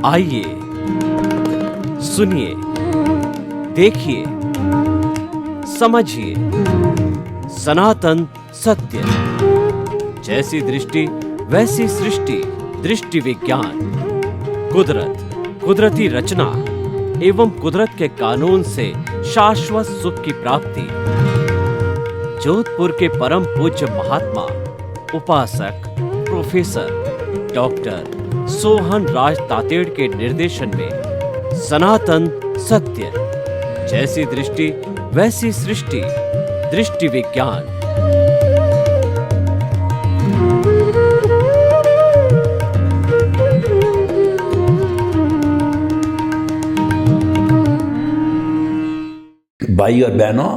आइए, सुनिए, देखिए, समझिए सनातन सत्य। जैसी दृष्टि वैसी सृष्टि, दृष्टि विज्ञान। कुदरत, कुदरती रचना एवं कुदरत के कानून से शाश्वत सुख की प्राप्ति। जोधपुर के परम पूज्य महात्मा उपासक प्रोफेसर डॉक्टर सोहन राज तातेड़ के निर्देशन में सनातन सत्य। जैसी दृष्टि वैसी सृष्टि, दृष्टि विज्ञान। भाई और बहनों,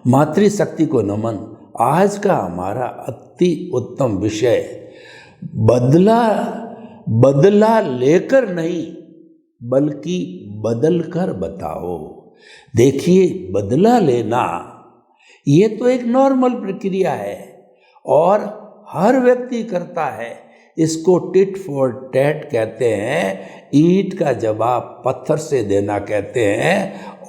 मातृशक्ति को नमन। आज का हमारा अति उत्तम विषय बदला लेकर नहीं बल्कि बदल कर बताओ। देखिए, बदला लेना ये तो एक नॉर्मल प्रक्रिया है और हर व्यक्ति करता है। इसको टिट फॉर टैट कहते हैं, ईंट का जवाब पत्थर से देना कहते हैं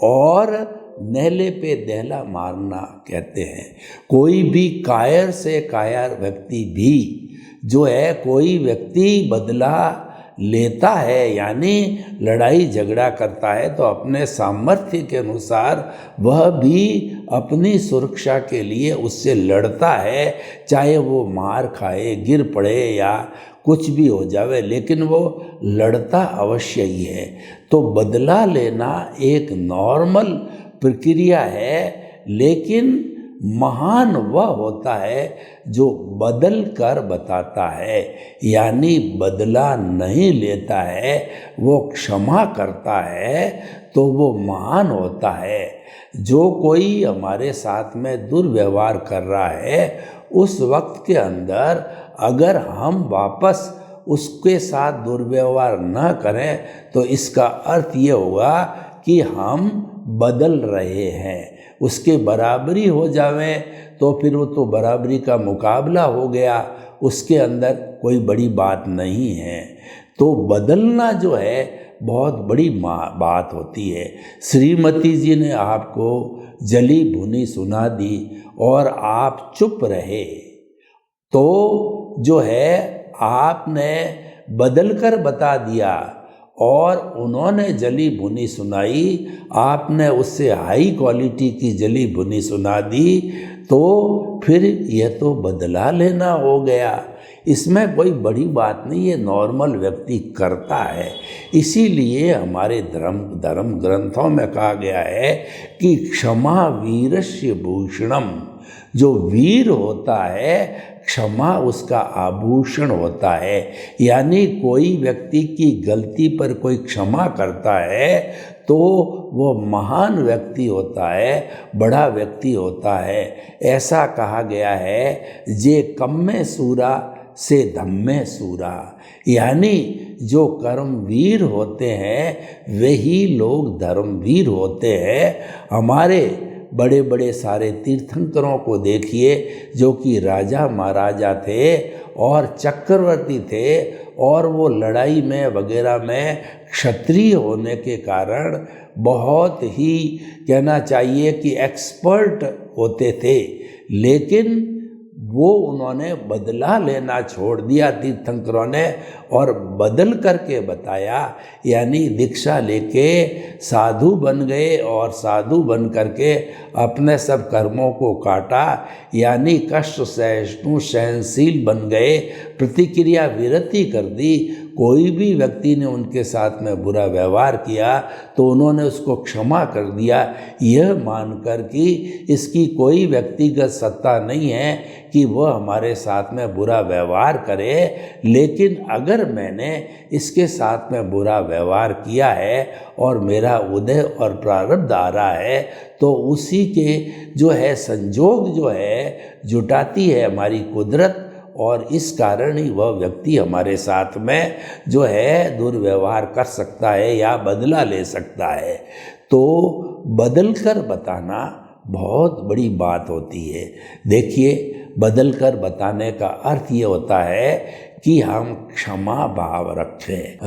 और नेले पे दहला मारना कहते हैं। कोई भी कायर से कायर व्यक्ति भी जो है, कोई व्यक्ति बदला लेता है यानी लड़ाई झगड़ा करता है तो अपने सामर्थ्य के अनुसार वह भी अपनी सुरक्षा के लिए उससे लड़ता है, चाहे वो मार खाए, गिर पड़े या कुछ भी हो जावे, लेकिन वो लड़ता अवश्य ही है। तो बदला लेना एक नॉर्मल प्रक्रिया है, लेकिन महान वह होता है जो बदल कर बताता है, यानी बदला नहीं लेता है, वो क्षमा करता है, तो वो महान होता है। जो कोई हमारे साथ में दुर्व्यवहार कर रहा है, उस वक्त के अंदर अगर हम वापस उसके साथ दुर्व्यवहार न करें तो इसका अर्थ ये होगा कि हम बदल रहे हैं। उसके बराबरी हो जावे तो फिर वो तो बराबरी का मुकाबला हो गया, उसके अंदर कोई बड़ी बात नहीं है। तो बदलना जो है बहुत बड़ी बात होती है। श्रीमती जी ने आपको जली भुनी सुना दी और आप चुप रहे, तो जो है आपने बदल कर बता दिया और उन्होंने जली भुनी सुनाई, आपने उससे हाई क्वालिटी की जली भुनी सुना दी, तो फिर यह तो बदला लेना हो गया। इसमें कोई बड़ी बात नहीं, ये नॉर्मल व्यक्ति करता है। इसीलिए हमारे धर्म ग्रंथों में कहा गया है कि क्षमा वीरस्य भूषणम। जो वीर होता है, क्षमा उसका आभूषण होता है। यानी कोई व्यक्ति की गलती पर कोई क्षमा करता है तो वो महान व्यक्ति होता है, बड़ा व्यक्ति होता है। ऐसा कहा गया है, जे कम्मे सूरा से धम्मे सूरा। यानी जो कर्मवीर होते हैं वही लोग धर्मवीर होते हैं। हमारे बड़े बड़े सारे तीर्थंकरों को देखिए, जो कि राजा महाराजा थे और चक्रवर्ती थे, और वो लड़ाई में वगैरह में क्षत्रिय होने के कारण बहुत ही कहना चाहिए कि एक्सपर्ट होते थे, लेकिन वो उन्होंने बदला लेना छोड़ दिया तीर्थंकरों ने और बदल करके बताया। यानी दीक्षा लेके साधु बन गए और साधु बन करके अपने सब कर्मों को काटा, यानी कष्ट सहिष्णु सहनशील बन गए, प्रतिक्रिया विरति कर दी। कोई भी व्यक्ति ने उनके साथ में बुरा व्यवहार किया तो उन्होंने उसको क्षमा कर दिया, यह मानकर कि इसकी कोई व्यक्तिगत सत्ता नहीं है कि वह हमारे साथ में बुरा व्यवहार करे। लेकिन अगर मैंने इसके साथ में बुरा व्यवहार किया है और मेरा उदय और प्रारब्ध आ रहा है, तो उसी के जो है संजोग जो है जुटाती है हमारी कुदरत, और इस कारण ही वह व्यक्ति हमारे साथ में जो है दुर्व्यवहार कर सकता है या बदला ले सकता है। तो बदल कर बताना बहुत बड़ी बात होती है। देखिए, बदल कर बताने का अर्थ ये होता है कि हम क्षमा भाव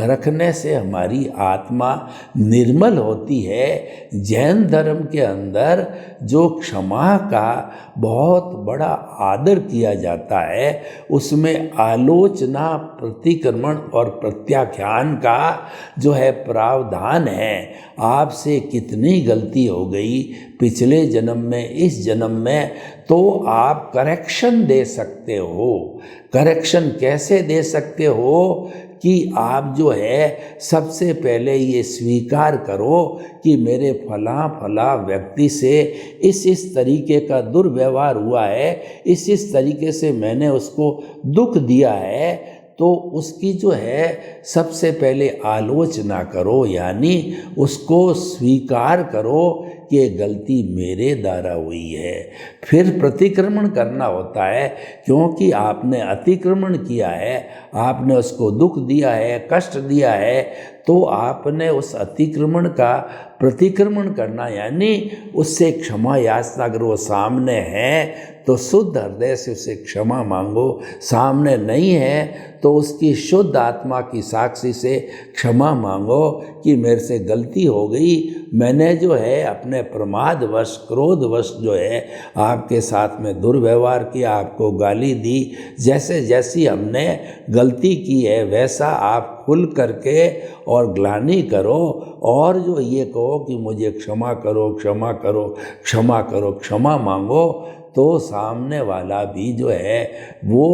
रखने से हमारी आत्मा निर्मल होती है। जैन धर्म के अंदर जो क्षमा का बहुत बड़ा आदर किया जाता है, उसमें आलोचना, प्रतिक्रमण और प्रत्याख्यान का जो है प्रावधान है। आपसे कितनी गलती हो गई पिछले जन्म में, इस जन्म में, तो आप करेक्शन दे सकते हो। करेक्शन कैसे दे सकते हो कि आप जो है सबसे पहले ये स्वीकार करो कि मेरे फला व्यक्ति से इस तरीके का दुर्व्यवहार हुआ है, इस तरीके से मैंने उसको दुख दिया है, तो उसकी जो है सबसे पहले आलोचना करो, यानी उसको स्वीकार करो कि ये गलती मेरे द्वारा हुई है। फिर प्रतिक्रमण करना होता है, क्योंकि आपने अतिक्रमण किया है, आपने उसको दुख दिया है, कष्ट दिया है, तो आपने उस अतिक्रमण का प्रतिक्रमण करना, यानी उससे क्षमा याचना। अगर वो सामने है तो शुद्ध हृदय से उसे क्षमा मांगो, सामने नहीं है तो उसकी शुद्ध आत्मा की साक्षी से क्षमा मांगो कि मेरे से गलती हो गई, मैंने जो है अपने प्रमादवश, क्रोधवश जो है आपके साथ में दुर्व्यवहार किया, आपको गाली दी। जैसे जैसी हमने गलती की है वैसा आप खुल करके और ग्लानि करो, और जो ये कहो कि मुझे क्षमा करो, क्षमा करो, क्षमा करो, क्षमा मांगो, तो सामने वाला भी जो है वो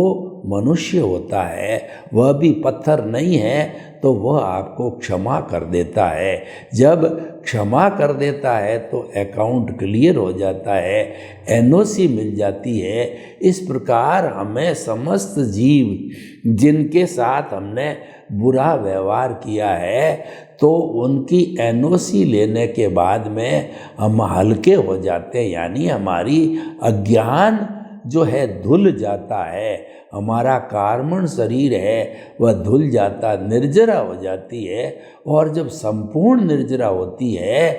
मनुष्य होता है, वह भी पत्थर नहीं है, तो वह आपको क्षमा कर देता है। जब क्षमा कर देता है तो अकाउंट क्लियर हो जाता है, एनओसी मिल जाती है। इस प्रकार हमें समस्त जीव जिनके साथ हमने बुरा व्यवहार किया है, तो उनकी एनओसी लेने के बाद में हम हल्के हो जाते हैं, यानी हमारी अज्ञान जो है धुल जाता है, हमारा कार्मण शरीर है वह धुल जाता, निर्जरा हो जाती है। और जब संपूर्ण निर्जरा होती है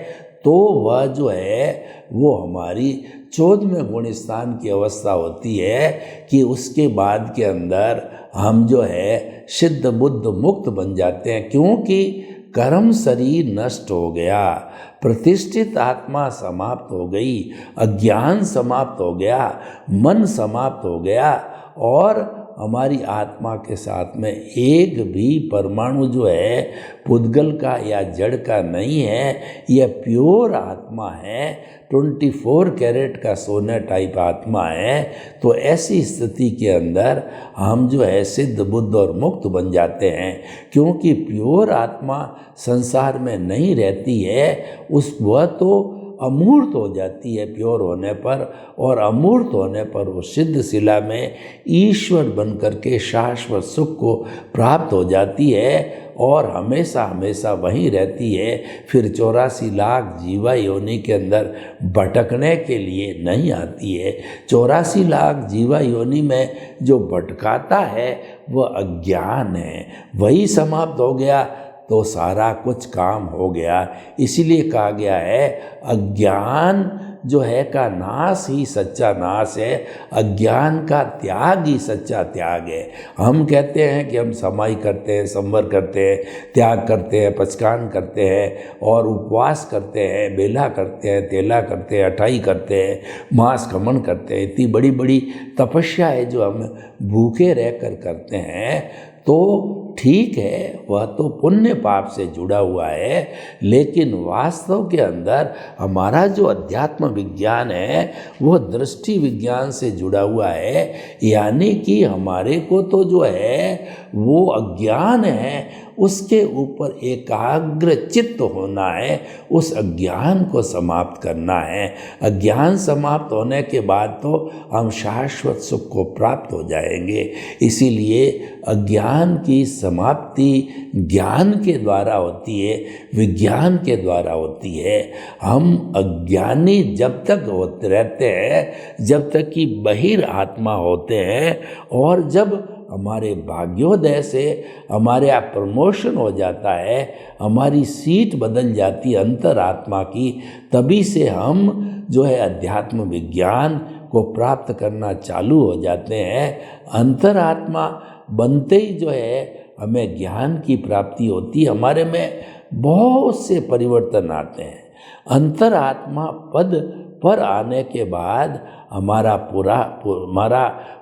तो वह जो है वो हमारी 14वें गुण स्थान की अवस्था होती है कि उसके बाद के अंदर हम जो है सिद्ध बुद्ध मुक्त बन जाते हैं, क्योंकि कर्म शरीर नष्ट हो गया, प्रतिष्ठित आत्मा समाप्त हो गई, अज्ञान समाप्त हो गया, मन समाप्त हो गया, और हमारी आत्मा के साथ में एक भी परमाणु जो है पुद्गल का या जड़ का नहीं है। यह प्योर आत्मा है, 24 कैरेट का सोने टाइप आत्मा है। तो ऐसी स्थिति के अंदर हम जो है सिद्ध बुद्ध और मुक्त बन जाते हैं, क्योंकि प्योर आत्मा संसार में नहीं रहती है, वह तो अमूर्त हो जाती है प्योर होने पर, और अमूर्त होने पर वो सिद्ध शिला में ईश्वर बन करके शाश्वत सुख को प्राप्त हो जाती है, और हमेशा हमेशा वहीं रहती है। फिर 84 लाख जीवा योनि के अंदर भटकने के लिए नहीं आती है। 84 लाख जीवा योनि में जो भटकाता है वह अज्ञान है, वही समाप्त हो गया तो सारा कुछ काम हो गया। इसीलिए कहा गया है अज्ञान जो है का नाश ही सच्चा नाश है, अज्ञान का त्याग ही सच्चा त्याग है। हम कहते हैं कि हम समाई करते हैं, संवर करते हैं, त्याग करते हैं, पचकान करते हैं, और उपवास करते हैं, बेला करते हैं, तेला करते हैं, अठाई करते हैं, मांस खमन करते हैं। इतनी बड़ी बड़ी तपस्या है जो हम भूखे रहकर करते हैं, तो ठीक है, वह तो पुण्य पाप से जुड़ा हुआ है, लेकिन वास्तव के अंदर हमारा जो अध्यात्म विज्ञान है वह दृष्टि विज्ञान से जुड़ा हुआ है। यानी कि हमारे को तो जो है वो अज्ञान है, उसके ऊपर एकाग्र चित्त होना है, उस अज्ञान को समाप्त करना है। अज्ञान समाप्त होने के बाद तो हम शाश्वत सुख को प्राप्त हो जाएंगे। इसीलिए अज्ञान की समाप्ति ज्ञान के द्वारा होती है, विज्ञान के द्वारा होती है। हम अज्ञानी जब तक होते रहते हैं, जब तक कि बहिर आत्मा होते हैं, और जब हमारे भाग्योदय से हमारे यहाँ प्रमोशन हो जाता है, हमारी सीट बदल जाती है अंतरात्मा की, तभी से हम जो है अध्यात्म विज्ञान को प्राप्त करना चालू हो जाते हैं। अंतरात्मा बनते ही जो है हमें ज्ञान की प्राप्ति होती है, हमारे में बहुत से परिवर्तन आते हैं। अंतरात्मा पद पर आने के बाद हमारा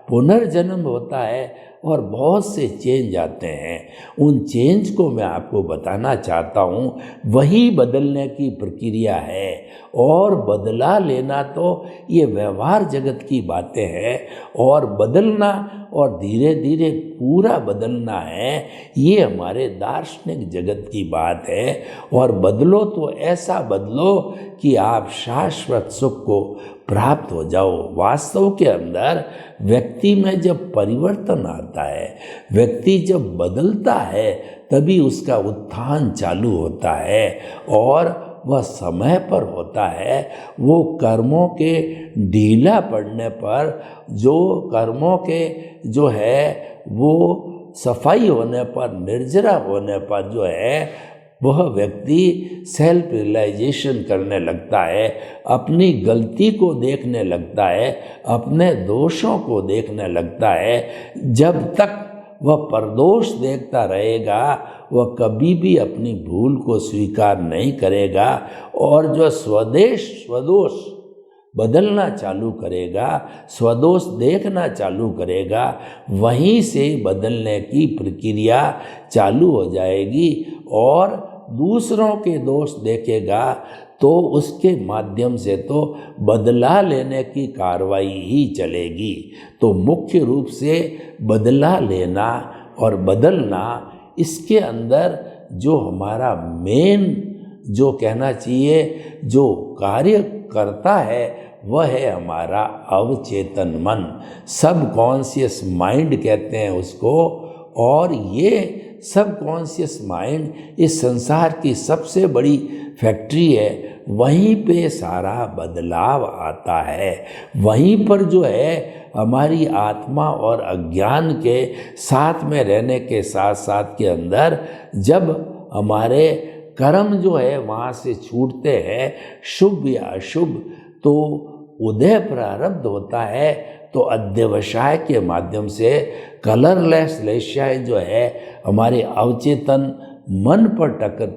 पुनर्जन्म होता है और बहुत से चेंज आते हैं। उन चेंज को मैं आपको बताना चाहता हूँ। वही बदलने की प्रक्रिया है, और बदला लेना तो ये व्यवहार जगत की बातें हैं, और बदलना और धीरे धीरे पूरा बदलना है, ये हमारे दार्शनिक जगत की बात है। और बदलो तो ऐसा बदलो कि आप शाश्वत सुख को प्राप्त हो जाओ। वास्तव के अंदर व्यक्ति में जब परिवर्तन आता है, व्यक्ति जब बदलता है, तभी उसका उत्थान चालू होता है, और वह समय पर होता है। वो कर्मों के ढीला पड़ने पर, जो कर्मों के जो है वो सफाई होने पर, निर्जरा होने पर जो है वह व्यक्ति सेल्फ रियलाइजेशन करने लगता है, अपनी गलती को देखने लगता है, अपने दोषों को देखने लगता है। जब तक वह परदोष देखता रहेगा, वह कभी भी अपनी भूल को स्वीकार नहीं करेगा, और जो स्वदोष बदलना चालू करेगा, स्वदोष देखना चालू करेगा, वहीं से बदलने की प्रक्रिया चालू हो जाएगी। और दूसरों के दोष देखेगा तो उसके माध्यम से तो बदला लेने की कार्रवाई ही चलेगी। तो मुख्य रूप से बदला लेना और बदलना, इसके अंदर जो हमारा मेन जो कहना चाहिए जो कार्य करता है, वह है हमारा अवचेतन मन, सबकॉन्शियस माइंड कहते हैं उसको। और ये सबकॉन्शियस माइंड इस संसार की सबसे बड़ी फैक्ट्री है। वहीं पे सारा बदलाव आता है, वहीं पर जो है हमारी आत्मा और अज्ञान के साथ में रहने के साथ साथ के अंदर जब हमारे कर्म जो है वहाँ से छूटते हैं, शुभ या अशुभ, तो उदय प्रारब्ध होता है। तो अध्यवसाय के माध्यम से कलरलेस लेशाएँ जो है हमारे अवचेतन मन पर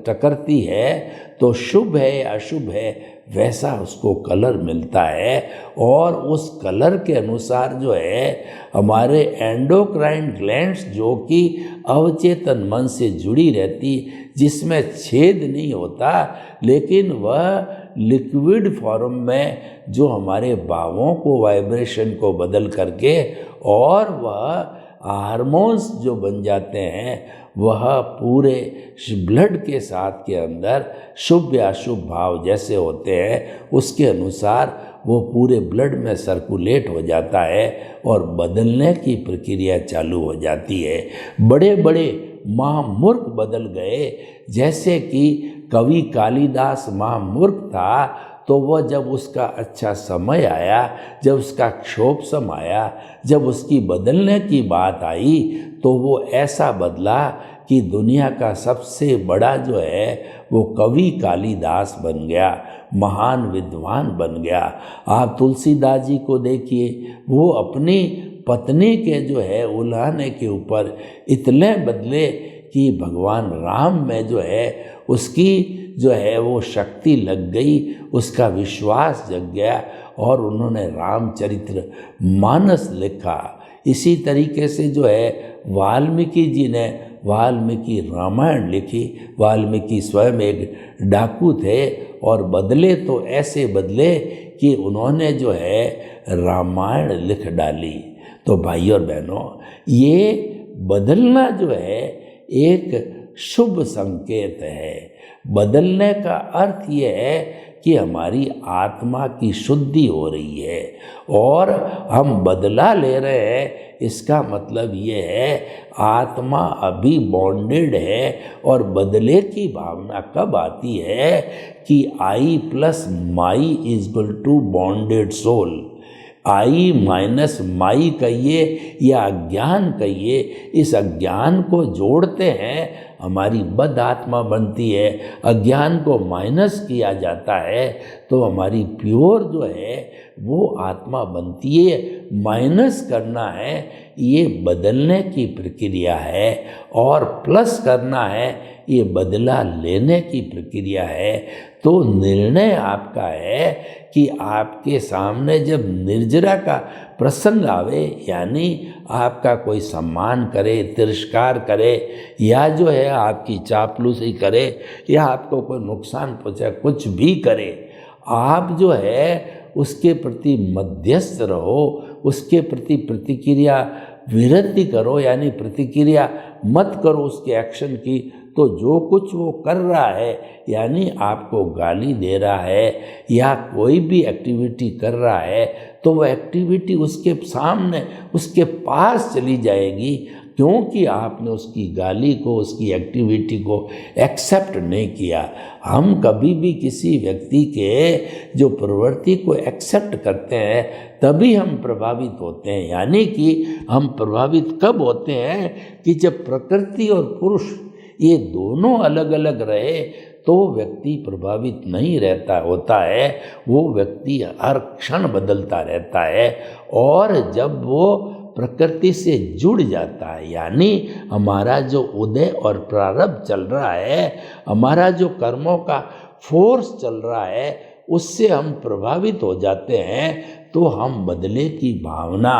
टकरती है, तो शुभ है या अशुभ है वैसा उसको कलर मिलता है। और उस कलर के अनुसार जो है हमारे एंडोक्राइन ग्लैंड्स, जो कि अवचेतन मन से जुड़ी रहती, जिसमें छेद नहीं होता, लेकिन वह लिक्विड फॉर्म में जो हमारे भावों को, वाइब्रेशन को बदल करके, और वह हार्मोन्स जो बन जाते हैं, वह पूरे ब्लड के साथ के अंदर शुभ या अशुभ भाव जैसे होते हैं, उसके अनुसार वो पूरे ब्लड में सर्कुलेट हो जाता है और बदलने की प्रक्रिया चालू हो जाती है। बड़े बड़े महामूर्ख बदल गए, जैसे कि कवि कालिदास महामूर्ख था, तो वह जब उसका अच्छा समय आया, जब उसका क्षोभ समय आया, जब उसकी बदलने की बात आई, तो वो ऐसा बदला कि दुनिया का सबसे बड़ा जो है वो कवि कालिदास बन गया, महान विद्वान बन गया। आप तुलसीदास जी को देखिए, वो अपनी पत्नी के जो है उल्हाने के ऊपर इतने बदले कि भगवान राम में जो है उसकी जो है वो शक्ति लग गई, उसका विश्वास जग गया, और उन्होंने रामचरित्र मानस लिखा। इसी तरीके से जो है वाल्मीकि जी ने वाल्मीकि रामायण लिखी। वाल्मीकि स्वयं एक डाकू थे, और बदले तो ऐसे बदले कि उन्होंने जो है रामायण लिख डाली। तो भाइयों और बहनों, ये बदलना जो है एक शुभ संकेत है। बदलने का अर्थ ये है कि हमारी आत्मा की शुद्धि हो रही है और हम बदला ले रहे हैं। इसका मतलब ये है आत्मा अभी बॉन्डेड है। और बदले की भावना कब आती है कि I plus my is equal to bonded soul. I minus my कहिए या अज्ञान कहिए, इस अज्ञान को जोड़ते हैं हमारी बद आत्मा बनती है, अज्ञान को माइनस किया जाता है तो हमारी प्योर जो है वो आत्मा बनती है। माइनस करना है ये बदलने की प्रक्रिया है और प्लस करना है ये बदला लेने की प्रक्रिया है। तो निर्णय आपका है कि आपके सामने जब निर्जरा का प्रसंग आवे, यानी आपका कोई सम्मान करे, तिरस्कार करे, या जो है आपकी चापलूसी करे, या आपको कोई नुकसान पहुंचाए, कुछ भी करे, आप जो है उसके प्रति मध्यस्थ रहो, उसके प्रति प्रतिक्रिया विरति करो, यानी प्रतिक्रिया मत करो उसके एक्शन की। तो जो कुछ वो कर रहा है, यानी आपको गाली दे रहा है या कोई भी एक्टिविटी कर रहा है, तो वो एक्टिविटी उसके सामने, उसके पास चली जाएगी, क्योंकि आपने उसकी गाली को, उसकी एक्टिविटी को एक्सेप्ट नहीं किया। हम कभी भी किसी व्यक्ति के जो प्रवृत्ति को एक्सेप्ट करते हैं तभी हम प्रभावित होते हैं। यानी कि हम प्रभावित कब होते हैं कि जब प्रकृति और पुरुष ये दोनों अलग अलग रहे तो व्यक्ति प्रभावित नहीं रहता होता है, वो व्यक्ति हर क्षण बदलता रहता है। और जब वो प्रकृति से जुड़ जाता है, यानी हमारा जो उदय और प्रारब्ध चल रहा है, हमारा जो कर्मों का फोर्स चल रहा है, उससे हम प्रभावित हो जाते हैं, तो हम बदले की भावना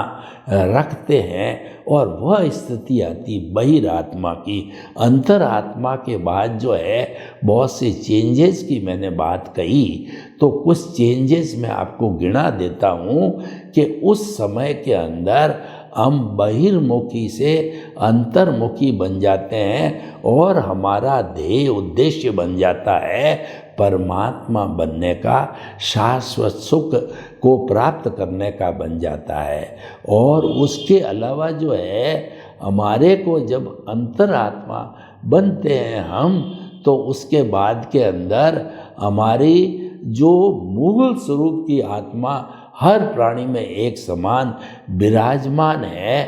रखते हैं और वह स्थिति आती बहिरात्मा की। अंतरात्मा के बाद जो है बहुत से चेंजेस की मैंने बात कही, तो कुछ चेंजेस मैं आपको गिना देता हूँ कि उस समय के अंदर हम बहिर्मुखी से अंतर्मुखी बन जाते हैं और हमारा ध्येय उद्देश्य बन जाता है परमात्मा बनने का, शाश्वत सुख को प्राप्त करने का बन जाता है। और उसके अलावा जो है हमारे को जब अंतरात्मा बनते हैं हम, तो उसके बाद के अंदर हमारी जो मूल स्वरूप की आत्मा हर प्राणी में एक समान विराजमान है,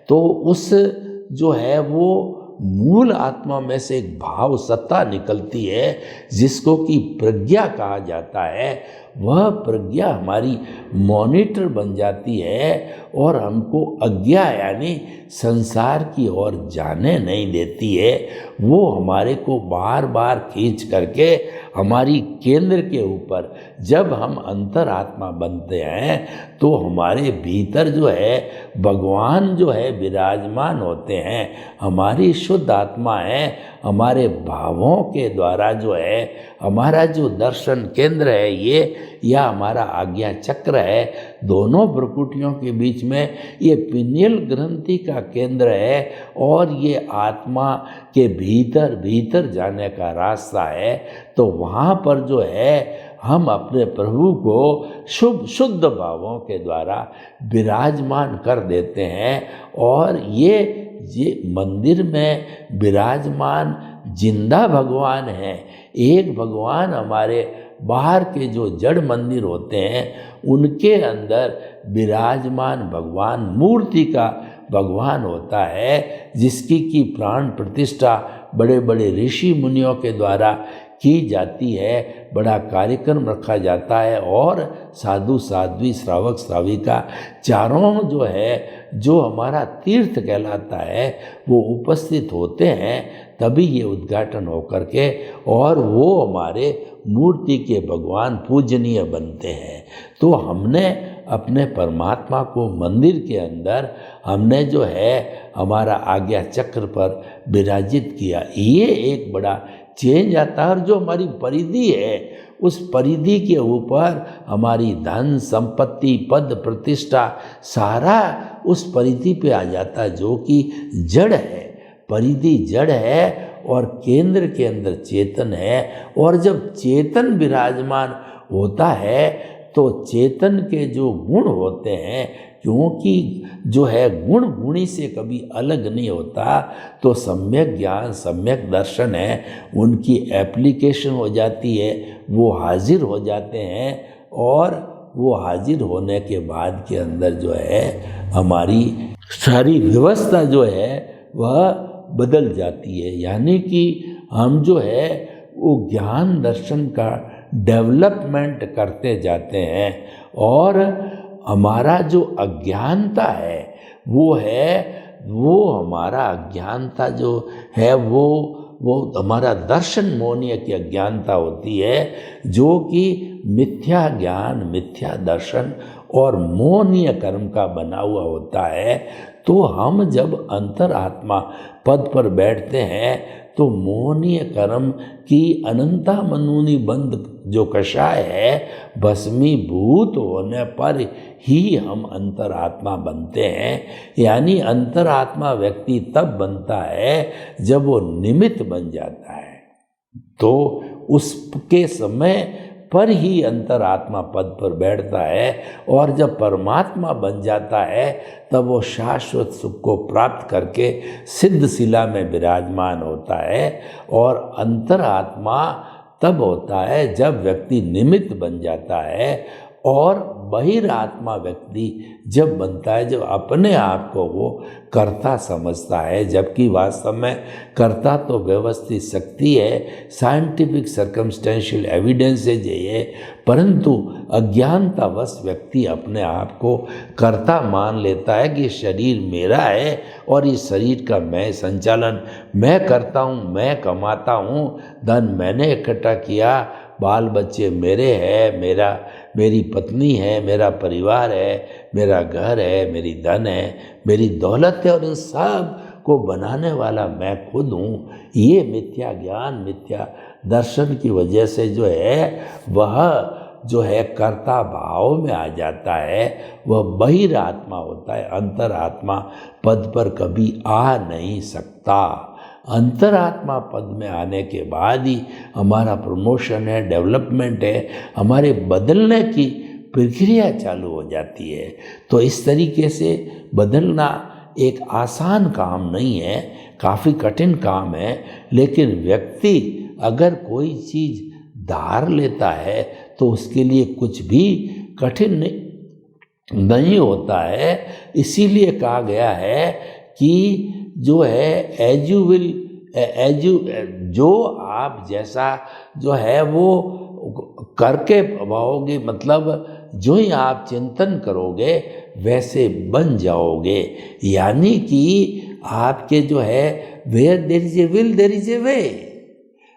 तो उस जो है वो मूल आत्मा में से एक भाव सत्ता निकलती है जिसको कि प्रज्ञा कहा जाता है। वह प्रज्ञा हमारी मॉनिटर बन जाती है और हमको अज्ञा यानी संसार की ओर जाने नहीं देती है। वो हमारे को बार बार खींच करके हमारी केंद्र के ऊपर, जब हम अंतरात्मा बनते हैं तो हमारे भीतर जो है भगवान जो है विराजमान होते हैं। हमारी शुद्ध आत्मा है, हमारे भावों के द्वारा जो है हमारा जो दर्शन केंद्र है ये, या हमारा आज्ञा चक्र है, दोनों भ्रुकुटियों के बीच में ये पिनियल ग्रंथि का केंद्र है और ये आत्मा के भीतर भीतर जाने का रास्ता है। तो वहाँ पर जो है हम अपने प्रभु को शुद्ध भावों के द्वारा विराजमान कर देते हैं। और ये मंदिर में विराजमान जिंदा भगवान है। एक भगवान हमारे बाहर के जो जड़ मंदिर होते हैं उनके अंदर विराजमान भगवान मूर्ति का भगवान होता है, जिसकी की प्राण प्रतिष्ठा बड़े बड़े ऋषि मुनियों के द्वारा की जाती है। बड़ा कार्यक्रम रखा जाता है और साधु साध्वी श्रावक श्राविका चारों जो है, जो हमारा तीर्थ कहलाता है, वो उपस्थित होते हैं, तभी ये उद्घाटन होकर के और वो हमारे मूर्ति के भगवान पूजनीय बनते हैं। तो हमने अपने परमात्मा को मंदिर के अंदर हमने जो है हमारा आज्ञा चक्र पर विराजित किया। ये एक बड़ा चेंज आता है। और जो हमारी परिधि है उस परिधि के ऊपर हमारी धन संपत्ति पद प्रतिष्ठा सारा उस परिधि पे आ जाता है, जो कि जड़ है। परिधि जड़ है और केंद्र के अंदर चेतन है। और जब चेतन विराजमान होता है तो चेतन के जो गुण होते हैं, क्योंकि जो है गुण गुणी से कभी अलग नहीं होता, तो सम्यक ज्ञान सम्यक दर्शन है, उनकी एप्लीकेशन हो जाती है, वो हाजिर हो जाते हैं। और वो हाजिर होने के बाद के अंदर जो है हमारी सारी व्यवस्था जो है वह बदल जाती है। यानी कि हम जो है वो ज्ञान दर्शन का डेवलपमेंट करते जाते हैं और हमारा जो अज्ञानता है वो हमारा अज्ञानता जो है वो हमारा दर्शन मोहनीय की अज्ञानता होती है, जो कि मिथ्या ज्ञान, मिथ्या दर्शन और मोहनीय कर्म का बना हुआ होता है। तो हम जब अंतरात्मा पद पर बैठते हैं तो मोहनीय कर्म की अनंता मनूनी बंद जो कषाय है, भस्मीभूत होने पर ही हम अंतरात्मा बनते हैं। यानी अंतरात्मा व्यक्ति तब बनता है जब वो निमित्त बन जाता है, तो उसके समय पर ही अंतरात्मा पद पर बैठता है। और जब परमात्मा बन जाता है तब वो शाश्वत सुख को प्राप्त करके सिद्ध शिला में विराजमान होता है। और अंतरात्मा तब होता है जब व्यक्ति निमित्त बन जाता है, और बहिरात्मा व्यक्ति जब बनता है जब अपने आप को वो कर्ता समझता है, जबकि वास्तव में कर्ता तो व्यवस्थित शक्ति है, साइंटिफिक सर्कमस्टेंशियल एविडेंसेज है ये, परंतु अज्ञानतावश व्यक्ति अपने आप को कर्ता मान लेता है कि शरीर मेरा है और इस शरीर का मैं संचालन मैं करता हूँ, मैं कमाता हूँ, धन मैंने इकट्ठा किया, बाल बच्चे मेरे हैं, मेरी पत्नी है, मेरा परिवार है, मेरा घर है, मेरी धन है, मेरी दौलत है, और इन सब को बनाने वाला मैं खुद हूँ। ये मिथ्या ज्ञान, मिथ्या दर्शन की वजह से जो है वह जो है कर्ता भाव में आ जाता है, वह बहिरात्मा होता है, अंतरात्मा पद पर कभी आ नहीं सकता। अंतरात्मा पद में आने के बाद ही हमारा प्रमोशन है, डेवलपमेंट है, हमारे बदलने की प्रक्रिया चालू हो जाती है। तो इस तरीके से बदलना एक आसान काम नहीं है, काफ़ी कठिन काम है, लेकिन व्यक्ति अगर कोई चीज़ धार लेता है तो उसके लिए कुछ भी कठिन नहीं होता है। इसीलिए कहा गया है कि जो है जो आप जैसा जो है वो करके पाओगे, मतलब जो ही आप चिंतन करोगे वैसे बन जाओगे। यानी कि आपके जो है where there is a will there is a way,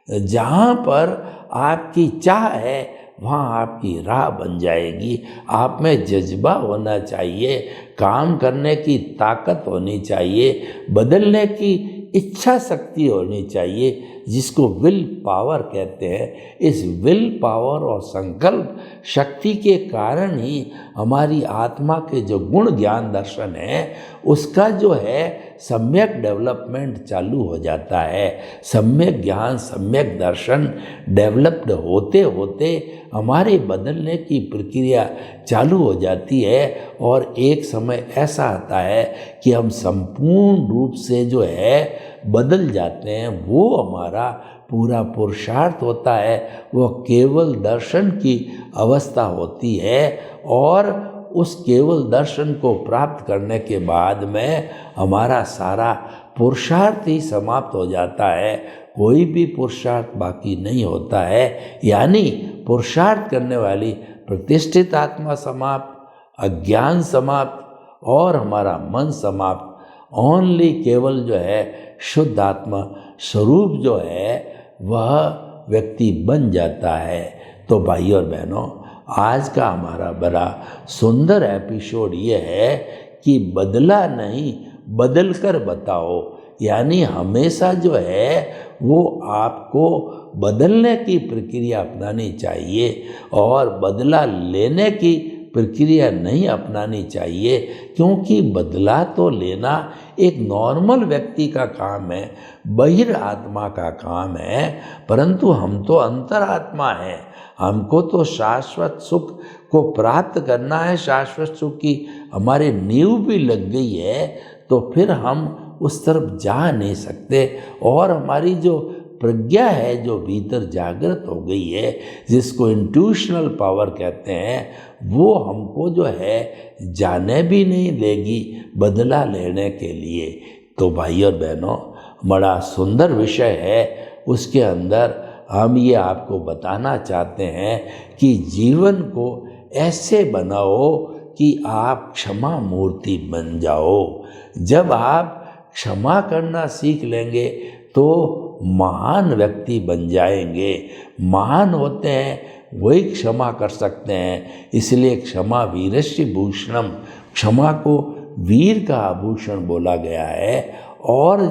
जहाँ पर आपकी चाह है वहाँ आपकी राह बन जाएगी। आप में जज्बा होना चाहिए, काम करने की ताकत होनी चाहिए, बदलने की इच्छा शक्ति होनी चाहिए, जिसको विल पावर कहते हैं। इस विल पावर और संकल्प शक्ति के कारण ही हमारी आत्मा के जो गुण ज्ञान दर्शन है उसका जो है सम्यक डेवलपमेंट चालू हो जाता है। सम्यक ज्ञान, सम्यक दर्शन डेवलप्ड होते होते हमारे बदलने की प्रक्रिया चालू हो जाती है, और एक समय ऐसा आता है कि हम संपूर्ण रूप से जो है बदल जाते हैं। वो हमारा पूरा पुरुषार्थ होता है, वो केवल दर्शन की अवस्था होती है, और उस केवल दर्शन को प्राप्त करने के बाद में हमारा सारा पुरुषार्थ ही समाप्त हो जाता है, कोई भी पुरुषार्थ बाकी नहीं होता है। यानी पुरुषार्थ करने वाली प्रतिष्ठित आत्मा समाप्त, अज्ञान समाप्त, और हमारा मन समाप्त। ओनली केवल जो है शुद्ध आत्मा स्वरूप जो है वह व्यक्ति बन जाता है। तो भाई और बहनों, आज का हमारा बड़ा सुंदर एपिसोड ये है कि बदला नहीं, बदल कर बताओ। यानी हमेशा जो है वो आपको बदलने की प्रक्रिया अपनानी चाहिए, और बदला लेने की प्रक्रिया नहीं अपनानी चाहिए, क्योंकि बदला तो लेना एक नॉर्मल व्यक्ति का काम है, बहिरात्मा का काम है, परंतु हम तो अंतरात्मा हैं। हमको तो शाश्वत सुख को प्राप्त करना है, शाश्वत सुख की हमारे नींव भी लग गई है, तो फिर हम उस तरफ जा नहीं सकते। और हमारी जो प्रज्ञा है जो भीतर जागृत हो गई है, जिसको इंट्यूशनल पावर कहते हैं, वो हमको जो है जाने भी नहीं देगी बदला लेने के लिए। तो भाई और बहनों, बड़ा सुंदर विषय है। उसके अंदर हम ये आपको बताना चाहते हैं कि जीवन को ऐसे बनाओ कि आप क्षमा मूर्ति बन जाओ। जब आप क्षमा करना सीख लेंगे तो महान व्यक्ति बन जाएंगे। महान होते हैं वही क्षमा कर सकते हैं, इसलिए क्षमा वीरस्य भूषणम, क्षमा को वीर का आभूषण बोला गया है। और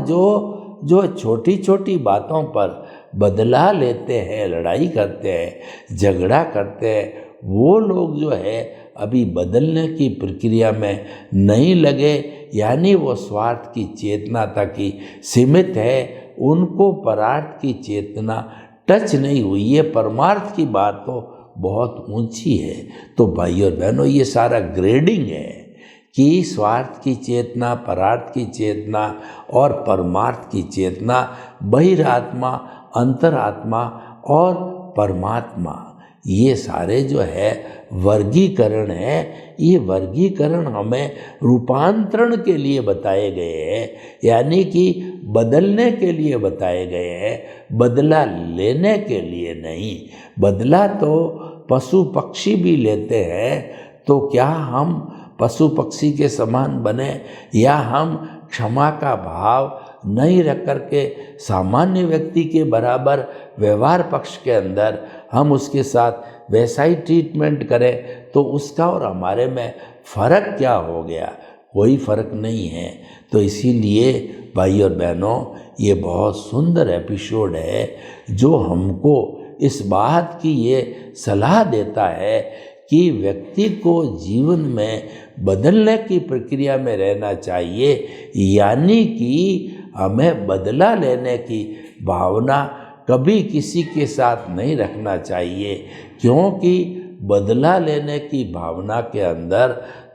जो छोटी छोटी बातों पर बदला लेते हैं, लड़ाई करते हैं, झगड़ा करते हैं, वो लोग जो है अभी बदलने की प्रक्रिया में नहीं लगे, यानी वो स्वार्थ की चेतना तक ही सीमित है, उनको परार्थ की चेतना टच नहीं हुई। ये परमार्थ की बात तो बहुत ऊंची है। तो भाई और बहनों, ये सारा ग्रेडिंग है कि स्वार्थ की चेतना, परार्थ की चेतना और परमार्थ की चेतना, बहिरात्मा, अंतरात्मा और परमात्मा, ये सारे जो है वर्गीकरण है। ये वर्गीकरण हमें रूपांतरण के लिए बताए गए हैं, यानी कि बदलने के लिए बताए गए हैं, बदला लेने के लिए नहीं। बदला तो पशु पक्षी भी लेते हैं, तो क्या हम पशु पक्षी के समान बने, या हम क्षमा का भाव नहीं रख करके सामान्य व्यक्ति के बराबर व्यवहार पक्ष के अंदर हम उसके साथ वैसा ही ट्रीटमेंट करें, तो उसका और हमारे में फ़र्क क्या हो गया? कोई फ़र्क नहीं है। तो इसीलिए भाई और बहनों, ये बहुत सुंदर एपिसोड है जो हमको इस बात की ये सलाह देता है कि व्यक्ति को जीवन में बदलने की प्रक्रिया में रहना चाहिए, यानी कि हमें बदला लेने की भावना कभी किसी के साथ नहीं रखना चाहिए, क्योंकि बदला लेने की भावना के अंदर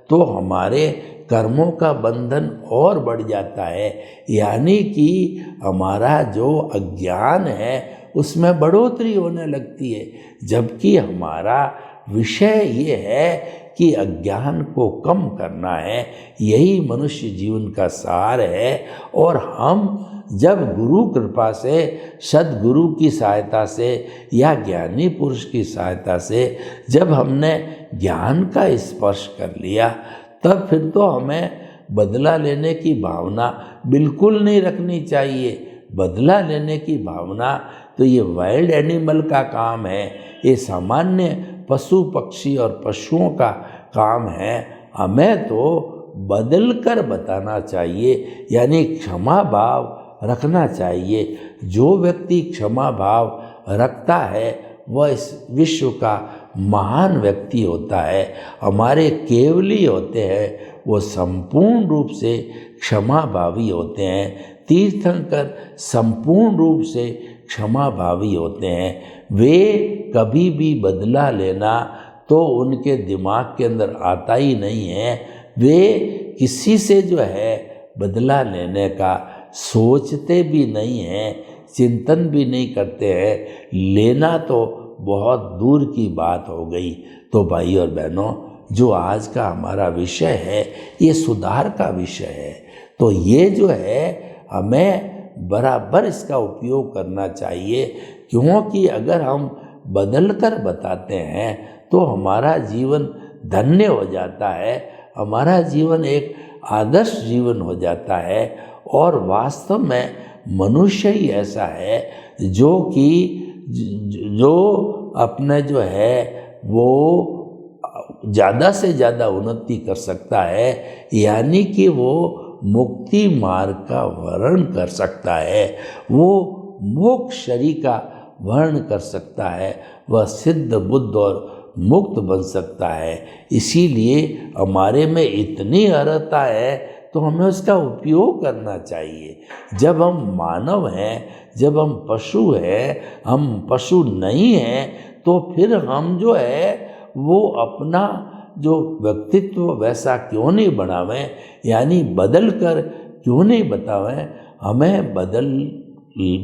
तो हमारे कर्मों का बंधन और बढ़ जाता है, यानी कि हमारा जो अज्ञान है उसमें बढ़ोतरी होने लगती है। जबकि हमारा विषय ये है कि अज्ञान को कम करना है, यही मनुष्य जीवन का सार है। और हम जब गुरु कृपा से, सद्गुरु की सहायता से या ज्ञानी पुरुष की सहायता से जब हमने ज्ञान का स्पर्श कर लिया, तब फिर तो हमें बदला लेने की भावना बिल्कुल नहीं रखनी चाहिए। बदला लेने की भावना तो ये वाइल्ड एनिमल का काम है, ये सामान्य पशु पक्षी और पशुओं का काम है। हमें तो बदल कर बताना चाहिए, यानी क्षमा भाव रखना चाहिए। जो व्यक्ति क्षमा भाव रखता है वह इस विश्व का महान व्यक्ति होता है। हमारे केवली होते हैं वो संपूर्ण रूप से क्षमा भावी होते हैं। तीर्थंकर संपूर्ण रूप से क्षमा भावी होते हैं। वे कभी भी बदला लेना तो उनके दिमाग के अंदर आता ही नहीं है। वे किसी से जो है बदला लेने का सोचते भी नहीं हैं, चिंतन भी नहीं करते हैं। लेना तो बहुत दूर की बात हो गई। तो भाई और बहनों, जो आज का हमारा विषय है ये सुधार का विषय है। तो ये जो है हमें बराबर इसका उपयोग करना चाहिए, क्योंकि अगर हम बदल कर बताते हैं तो हमारा जीवन धन्य हो जाता है, हमारा जीवन एक आदर्श जीवन हो जाता है। और वास्तव में मनुष्य ही ऐसा है जो अपने जो है वो ज़्यादा से ज़्यादा उन्नति कर सकता है, यानी कि वो मुक्ति मार्ग का वर्ण कर सकता है, वो मोक्ष शरीर का वर्ण कर सकता है, वह सिद्ध बुद्ध और मुक्त बन सकता है। इसीलिए हमारे में इतनी अर्हता है तो हमें उसका उपयोग करना चाहिए। जब हम मानव हैं, जब हम पशु हैं, हम पशु नहीं हैं, तो फिर हम जो है वो अपना जो व्यक्तित्व वैसा क्यों नहीं बनावें, यानी बदल कर क्यों नहीं बतावें। हमें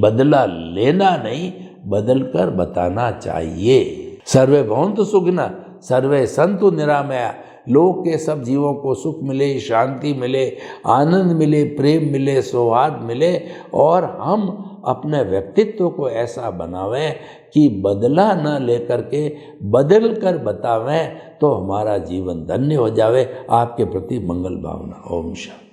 बदला लेना नहीं, बदल कर बताना चाहिए। सर्वे भवन्तु सुखिनः, सर्वे सन्तु निरामया, लोक के सब जीवों को सुख मिले, शांति मिले, आनंद मिले, प्रेम मिले, सौहार्द मिले, और हम अपने व्यक्तित्व को ऐसा बनावें कि बदला न लेकर के बदल कर बतावें, तो हमारा जीवन धन्य हो जावे। आपके प्रति मंगल भावना। ओम शांति।